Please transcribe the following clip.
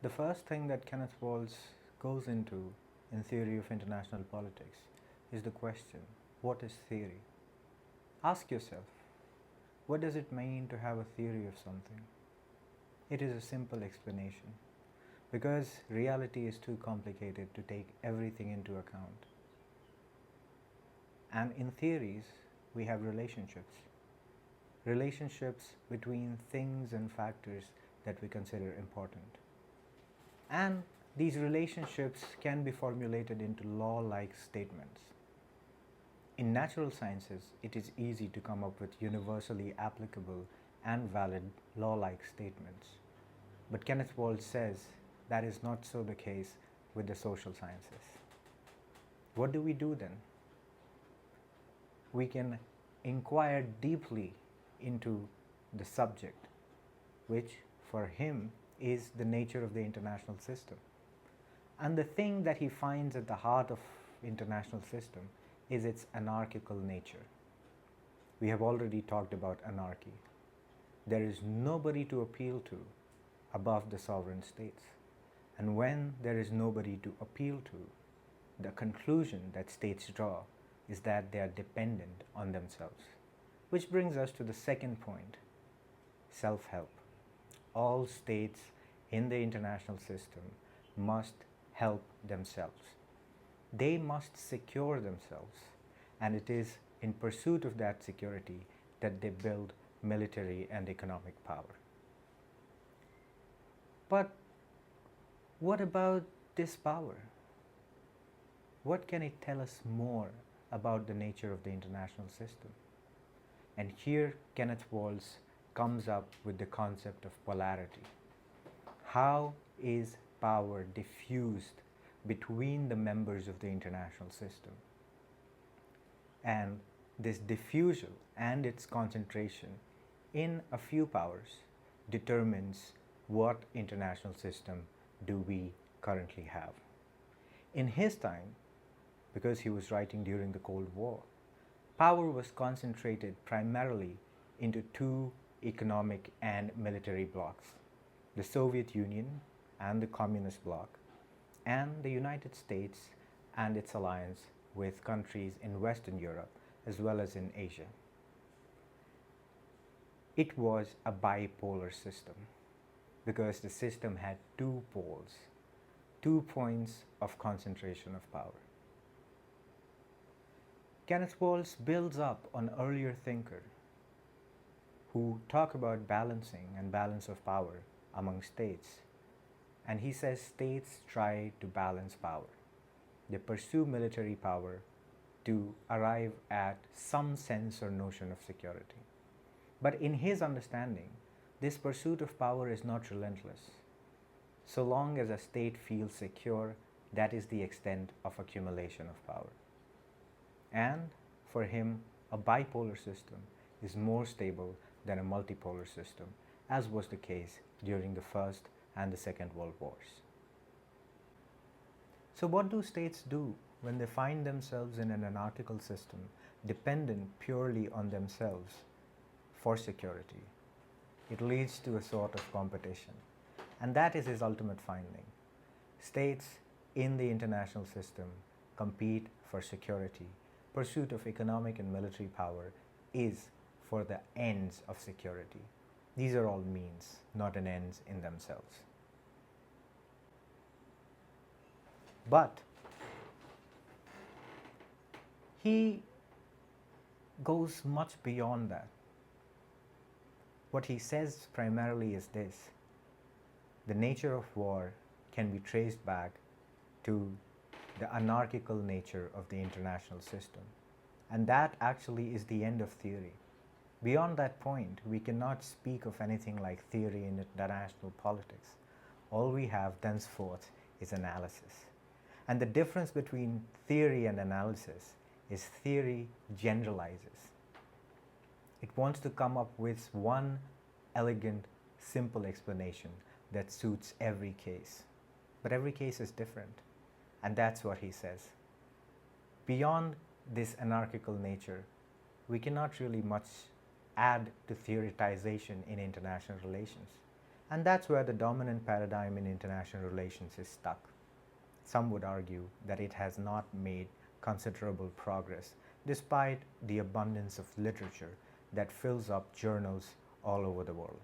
The first thing that Kenneth Waltz goes into in theory of international politics is the question, what is theory? Ask yourself, what does it mean to have a theory of something? It is a simple explanation, because reality is too complicated to take everything into account. And in theories, we have relationships between things and factors that we consider important. And these relationships can be formulated into law-like statements. In natural sciences, it is easy to come up with universally applicable and valid law-like statements. But Kenneth Waltz says that is not so the case with the social sciences. What do we do then? We can inquire deeply into the subject, which for him is the nature of the international system. And the thing that he finds at the heart of international system is its anarchical nature. We have already talked about anarchy. There is nobody to appeal to above the sovereign states. And when there is nobody to appeal to, the conclusion that states draw is that they are dependent on themselves. Which brings us to the second point, self-help. All states in the international system must help themselves. They must secure themselves, and it is in pursuit of that security that they build military and economic power. But what about this power? What can it tell us more about the nature of the international system? And here Kenneth Waltz comes up with the concept of polarity. How is power diffused between the members of the international system? And this diffusion and its concentration in a few powers determines what international system do we currently have. In his time, because he was writing during the Cold War, power was concentrated primarily into two economic and military blocs, the Soviet Union and the Communist bloc, and the United States and its alliance with countries in Western Europe as well as in Asia. It was a bipolar system because the system had two poles, 2 points of concentration of power. Kenneth Waltz builds up on earlier thinkers who talk about balancing and balance of power among states. And he says states try to balance power. They pursue military power to arrive at some sense or notion of security. But in his understanding, this pursuit of power is not relentless. So long as a state feels secure, that is the extent of accumulation of power. And for him, a bipolar system is more stable than a multipolar system, as was the case during the First and the Second World Wars. So what do states do when they find themselves in an anarchical system dependent purely on themselves for security? It leads to a sort of competition, and that is his ultimate finding. States in the international system compete for security. Pursuit of economic and military power is for the ends of security. These are all means, not an ends in themselves. But he goes much beyond that. What he says primarily is this: the nature of war can be traced back to the anarchical nature of the international system. And that actually is the end of theory. Beyond that point, we cannot speak of anything like theory in international politics. All we have thenceforth is analysis. And the difference between theory and analysis is theory generalizes. It wants to come up with one elegant, simple explanation that suits every case. But every case is different. And that's what he says. Beyond this anarchical nature, we cannot really much add to theoretization in international relations. And that's where the dominant paradigm in international relations is stuck. Some would argue that it has not made considerable progress despite the abundance of literature that fills up journals all over the world.